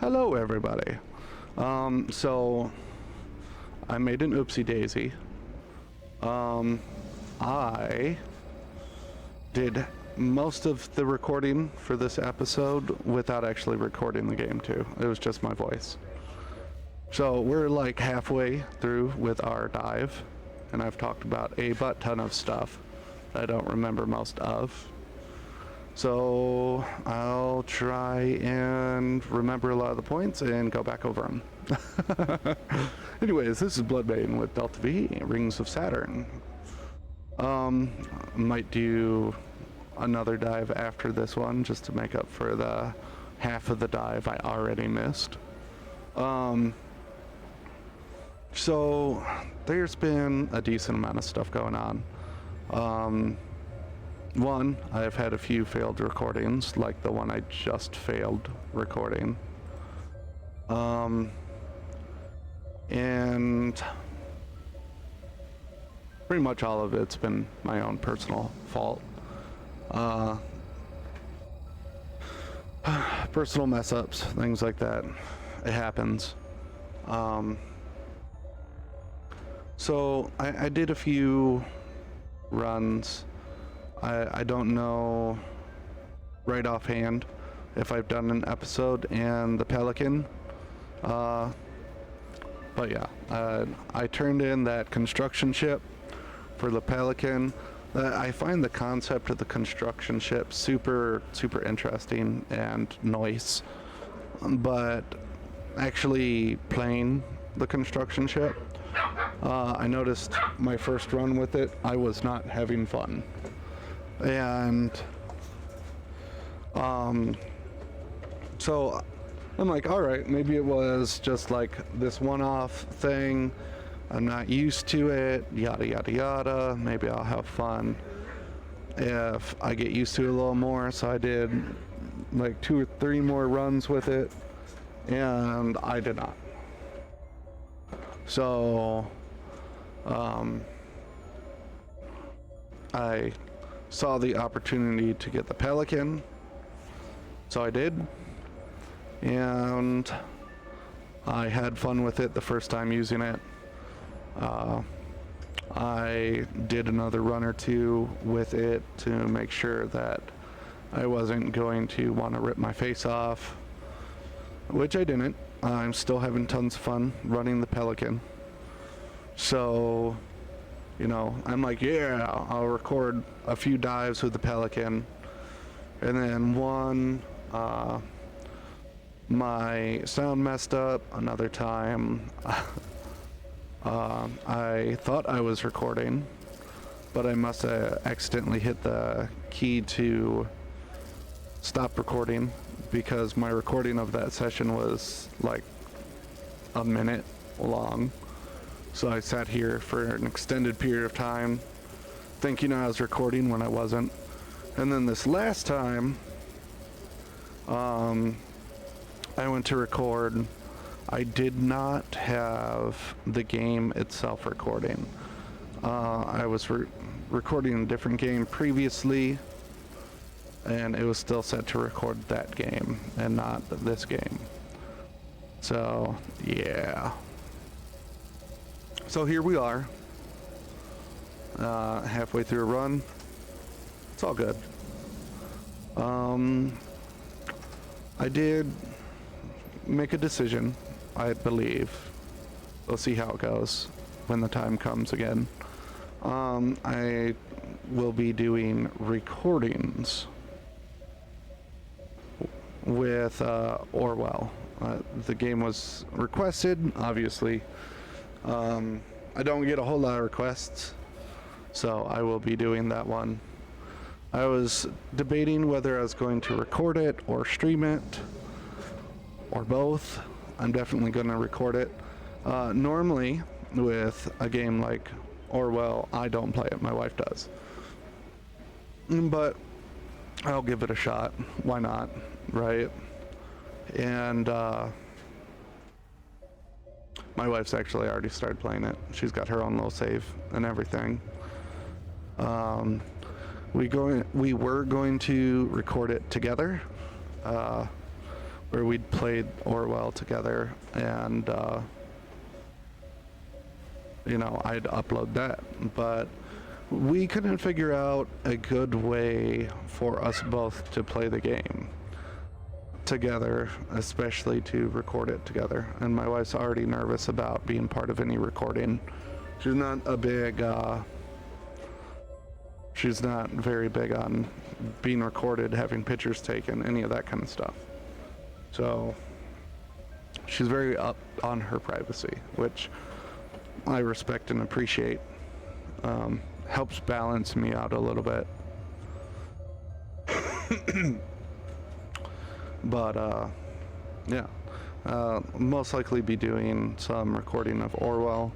Hello, everybody. So I made an oopsie daisy. I did most of the recording for this episode without actually recording the game too. It was just my voice. So we're like halfway through with our dive, and I've talked about a butt ton of stuff I don't remember most of. So I'll try and remember a lot of the points and go back over them. Anyways, this is Bloodbane with Delta V, Rings of Saturn. Might do another dive after this one just to make up for the half of the dive I already missed. So there's been a decent amount of stuff going on. One, I've had a few failed recordings, like the one I just failed recording. And pretty much all of it's been my own personal fault. Personal mess ups, things like that. It happens. So I did a few runs. I don't know right offhand if I've done an episode in the Pelican. But yeah, I turned in that construction ship for the Pelican. I find the concept of the construction ship super interesting and nice, but actually playing the construction ship, I noticed my first run with it, I was not having fun. And so I'm like, all right, maybe it was just like this one-off thing. I'm not used to it, yada yada yada. Maybe I'll have fun if I get used to it a little more. So I did like 2 or 3 more runs with it, and I did not. So I saw the opportunity to get the Pelican, so I did, and I had fun with it the first time using it. I did another run or 2 with it to make sure that I wasn't going to want to rip my face off, which I didn't. I'm still having tons of fun running the Pelican. So, you know, I'm like, yeah, I'll record a few dives with the Pelican. And then one, my sound messed up. Another time, I thought I was recording, but I must have accidentally hit the key to stop recording, because my recording of that session was like a minute long. So I sat here for an extended period of time thinking I was recording when I wasn't. And then this last time, I went to record. I did not have the game itself recording. I was recording a different game previously, and it was still set to record that game and not this game. So, yeah. So here we are, halfway through a run. It's all good. I did make a decision, I believe. We'll see how it goes when the time comes again. I will be doing recordings with Orwell. The game was requested, obviously. I don't get a whole lot of requests, so I will be doing that one. I was debating whether I was going to record it or stream it, or both. I'm definitely going to record it. Normally, with a game like Orwell, I don't play it, my wife does. But I'll give it a shot. Why not, right? And my wife's actually already started playing it. She's got her own little save and everything. We were going to record it together. where we'd played Orwell together, and you know, I'd upload that, but we couldn't figure out a good way for us both to play the game together, especially to record it together. And my wife's already nervous about being part of any recording. She's not a big, she's not very big on being recorded, having pictures taken, any of that kind of stuff. So she's very up on her privacy, which I respect and appreciate. Helps balance me out a little bit. But yeah, most likely be doing some recording of Orwell.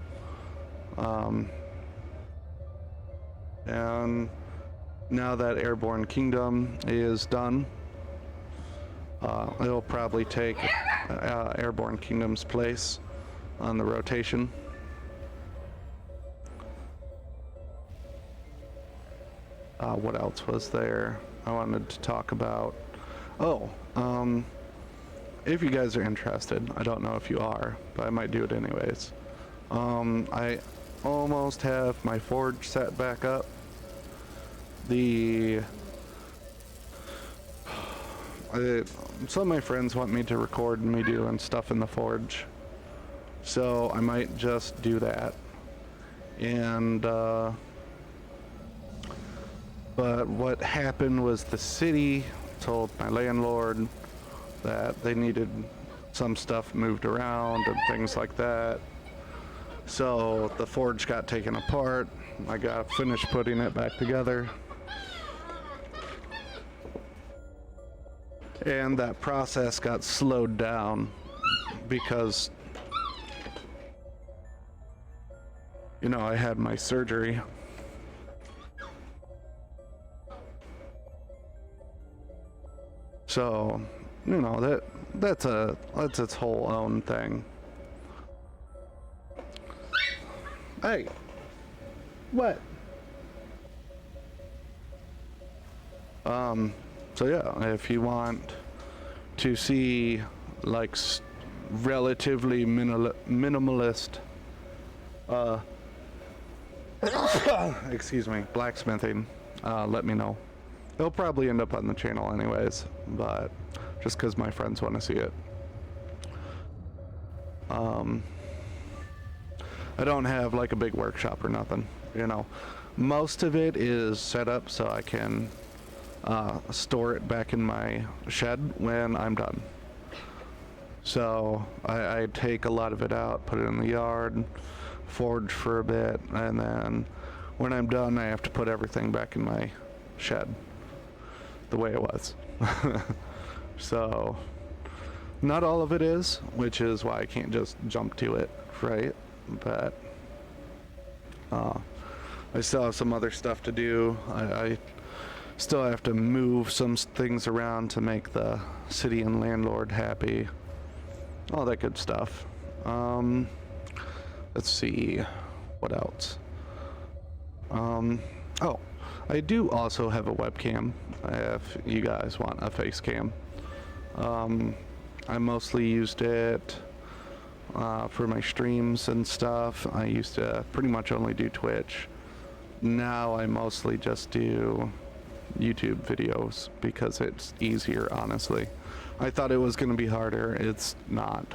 And now that Airborne Kingdom is done, it'll probably take Airborne Kingdom's place on the rotation. What else was there I wanted to talk about? Oh, if you guys are interested, I don't know if you are, but I might do it anyways. I almost have my forge set back up. Some of my friends want me to record me doing stuff in the forge, so I might just do that. And but what happened was the city told my landlord that they needed some stuff moved around and things like that. So the forge got taken apart. I got finished putting it back together. And that process got slowed down because, you know, I had my surgery. So, you know, that's its whole own thing. Hey, what? So yeah, if you want to see like relatively minimalist, excuse me, blacksmithing, let me know. It'll probably end up on the channel anyways, but just because my friends want to see it. I don't have like a big workshop or nothing, you know. Most of it is set up so I can store it back in my shed when I'm done. So I take a lot of it out, put it in the yard, forge for a bit, and then when I'm done, I have to put everything back in my shed the way it was. So not all of it is, which is why I can't just jump to it, right? But I still have some other stuff to do. I still have to move some things around to make the city and landlord happy. All that good stuff. Let's see, what else? Oh, I do also have a webcam if you guys want a face cam. I mostly used it for my streams and stuff. I used to pretty much only do Twitch. Now I mostly just do YouTube videos because it's easier, honestly. I thought it was going to be harder. It's not.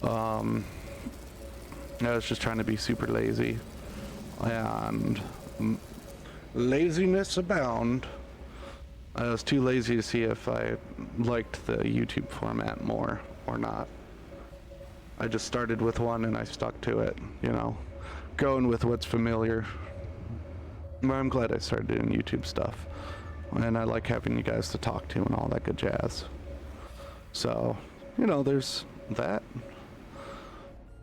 I was just trying to be super lazy, and laziness abound. I was too lazy to see if I liked the YouTube format more or not. I just started with one and I stuck to it, you know, going with what's familiar. But I'm glad I started doing YouTube stuff, and I like having you guys to talk to and all that good jazz. So, you know, there's that.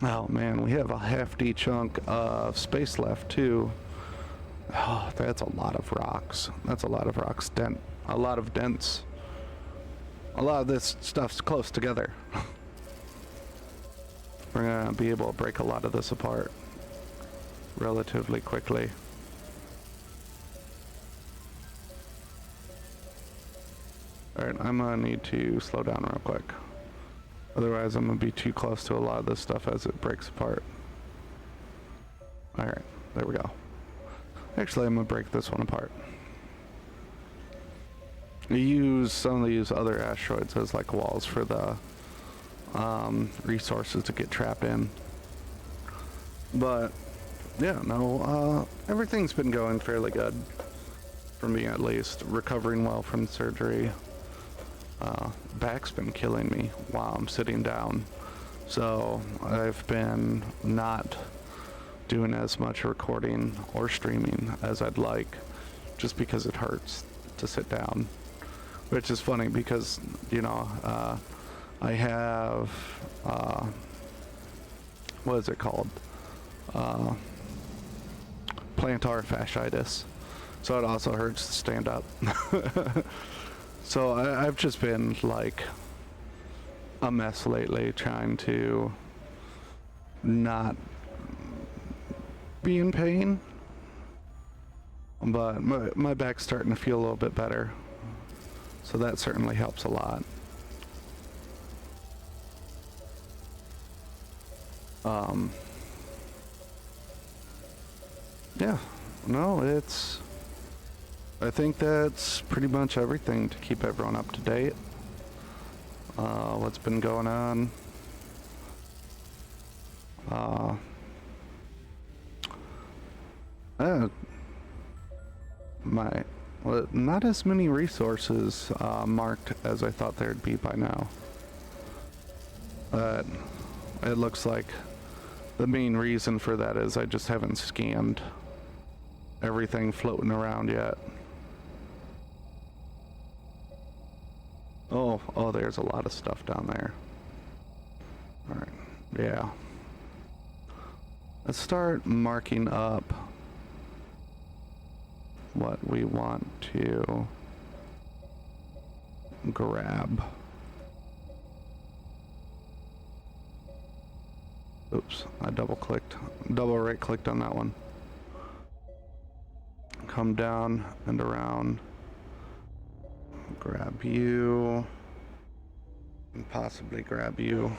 Oh man, we have a hefty chunk of space left too. Oh, that's a lot of rocks. That's a lot of rocks. A lot of dents. A lot of this stuff's close together. We're gonna be able to break a lot of this apart relatively quickly. Alright, I'm gonna need to slow down real quick. Otherwise I'm gonna be too close to a lot of this stuff as it breaks apart. Alright, there we go. Actually, I'm gonna break this one apart. You use some of these other asteroids as like walls for the resources to get trapped in. But yeah, no, everything's been going fairly good for me, at least. Recovering well from surgery. Back's been killing me while I'm sitting down, so I've been not doing as much recording or streaming as I'd like, just because it hurts to sit down. Which is funny because, you know, I have, what is it called? Plantar fasciitis. So it also hurts to stand up. So I've just been like a mess lately, trying to not be in pain. But my back's starting to feel a little bit better. So that certainly helps a lot. Yeah, no, I think that's pretty much everything to keep everyone up to date. What's been going on? Well, not as many resources marked as I thought there'd be by now. But it looks like the main reason for that is I just haven't scanned everything floating around yet. Oh, there's a lot of stuff down there. Alright, yeah. Let's start marking up what we want to grab. Oops, I double right clicked on that one. Come down and around. Grab you. And possibly grab you.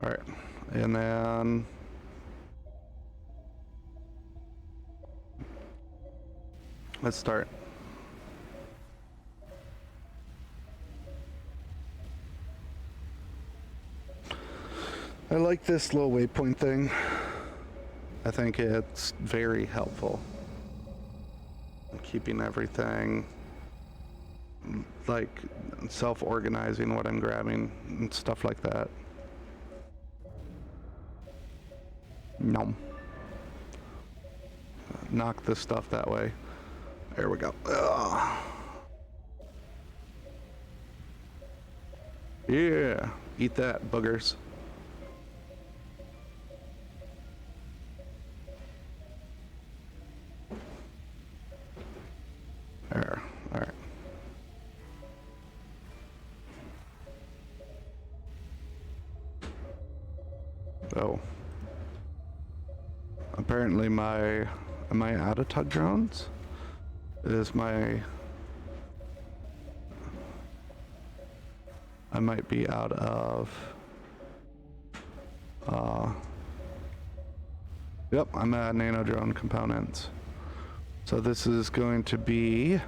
Alright, and then let's start. I like this little waypoint thing. I think it's very helpful in keeping everything like self-organizing what I'm grabbing and stuff like that. No. Knock this stuff that way. There we go. Ugh. Yeah, eat that, boogers. There, alright. Oh. Apparently am I out of tug drones? I might be out of, yep, I'm at nano drone components. So this is going to be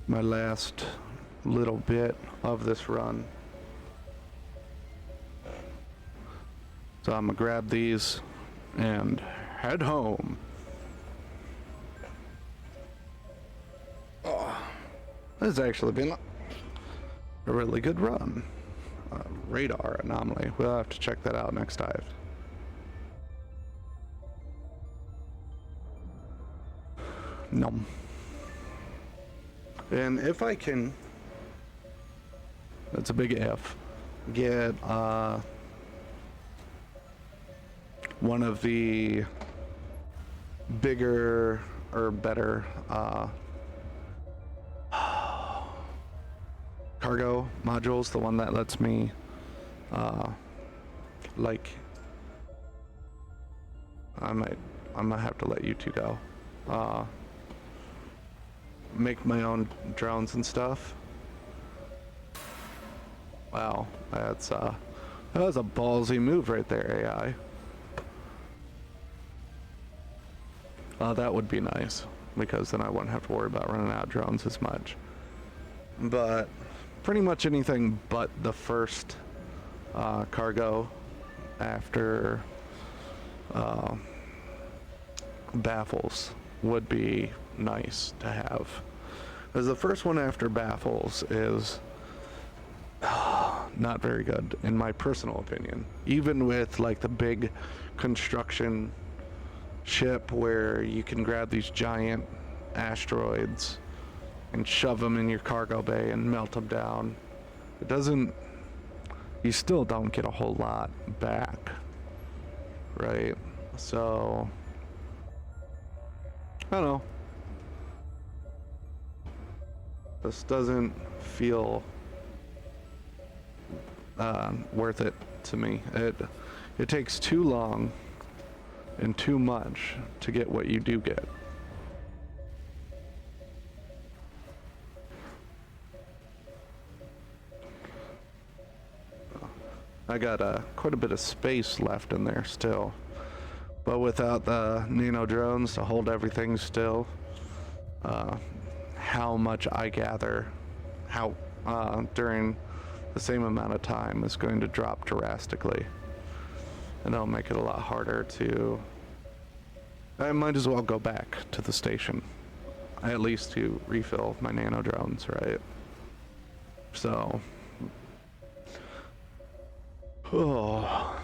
my last little bit of this run. So I'm gonna grab these and head home. Oh, this has actually been a really good run. Radar anomaly. We'll have to check that out next dive. Nom. And if I can, that's a big if, get one of the bigger or better cargo modules, the one that lets me like I'm gonna have to let you two go. make my own drones and stuff. Wow, that was a ballsy move right there, AI. That would be nice, because then I wouldn't have to worry about running out of drones as much. But pretty much anything but the first cargo after baffles would be nice to have. Because the first one after baffles is not very good, in my personal opinion. Even with like the big construction ship where you can grab these giant asteroids and shove them in your cargo bay and melt them down, it doesn't, you still don't get a whole lot back, right? So I don't know, this doesn't feel worth it to me. It takes too long and too much to get what you do get. I got quite a bit of space left in there still, but without the nano drones to hold everything still, how much I gather during the same amount of time is going to drop drastically, and it'll make it a lot harder to. I might as well go back to the station, at least to refill my nano drones, right? So, oh,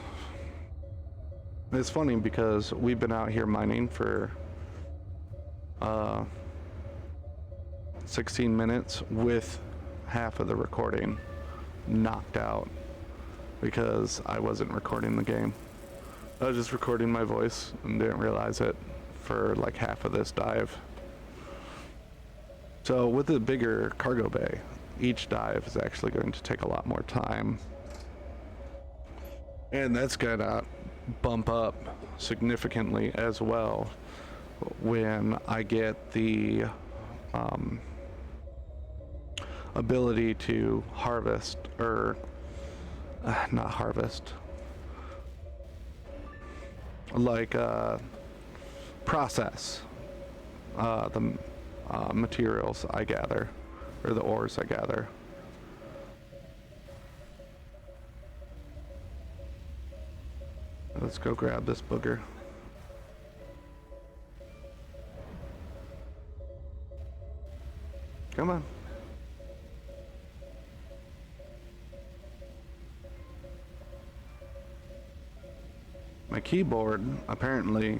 it's funny because we've been out here mining for 16 minutes with half of the recording knocked out because I wasn't recording the game. I was just recording my voice and didn't realize it for like half of this dive. So with the bigger cargo bay, each dive is actually going to take a lot more time, and that's gonna bump up significantly as well when I get the ability to harvest, or not harvest, like process the materials I gather, or the ores I gather. Let's go grab this booger. Come on. My keyboard apparently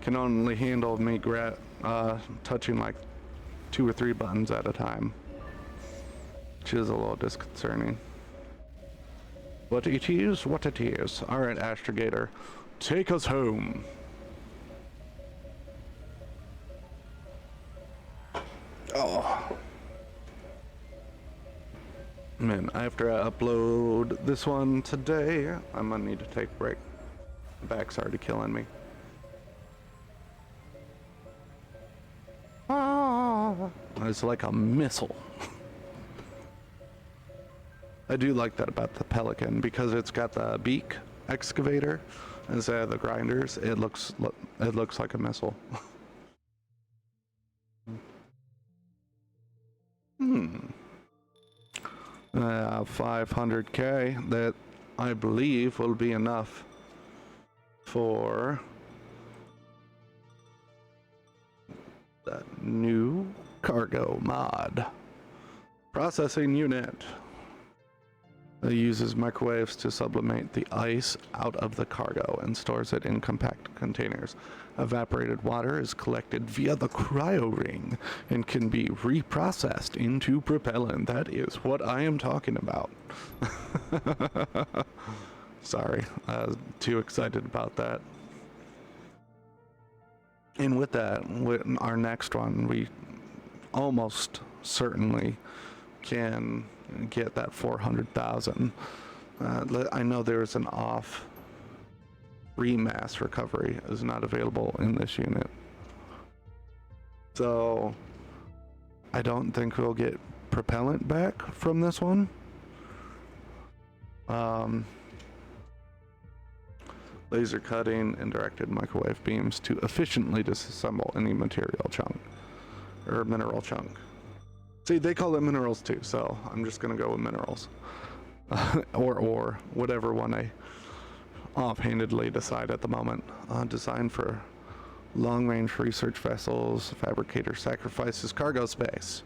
can only handle me touching like 2 or 3 buttons at a time, which is a little disconcerting. But it is what it is. Alright, Astrogator, take us home. Oh. Man, after I upload this one today, I'm gonna need to take a break. The back's already killing me. It's like a missile. I do like that about the Pelican, because it's got the beak excavator instead of the grinders. It looks like a missile. 500k, that I believe will be enough for that new cargo mod. Processing unit. It uses microwaves to sublimate the ice out of the cargo and stores it in compact containers. Evaporated water is collected via the cryo ring and can be reprocessed into propellant. That is what I am talking about. Sorry, I was too excited about that. And with that, with our next one, we almost certainly can get that 400,000. I know there's an off remass recovery is not available in this unit. So I don't think we'll get propellant back from this one. Laser cutting and directed microwave beams to efficiently disassemble any material chunk or mineral chunk. See, they call it minerals too, so I'm just gonna go with minerals. or whatever one I offhandedly decide at the moment. Designed for long-range research vessels, fabricator sacrifices cargo space,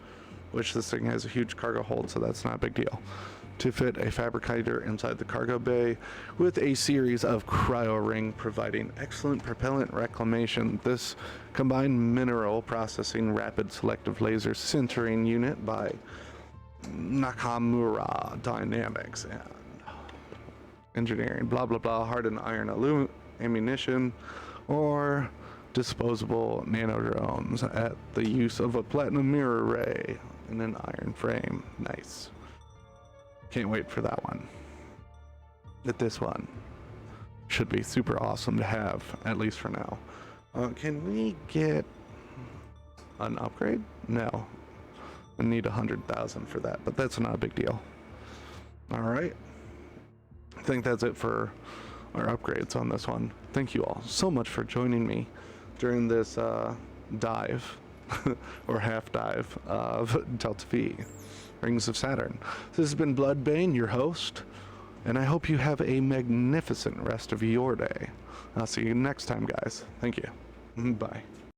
which this thing has a huge cargo hold, so that's not a big deal. To fit a fabricator inside the cargo bay with a series of cryo ring providing excellent propellant reclamation. This combined mineral processing rapid selective laser sintering unit by Nakamura Dynamics and engineering, blah blah blah, hardened iron ammunition or disposable nano drones at the use of a platinum mirror array in an iron frame. Nice. Can't wait for that one. But this one should be super awesome to have, at least for now. Can we get an upgrade? No. I need 100,000 for that, but that's not a big deal. All right. I think that's it for our upgrades on this one. Thank you all so much for joining me during this dive or half dive of Delta V. Rings of Saturn. This has been Bloodbane, your host, and I hope you have a magnificent rest of your day. I'll see you next time, guys. Thank you. Bye.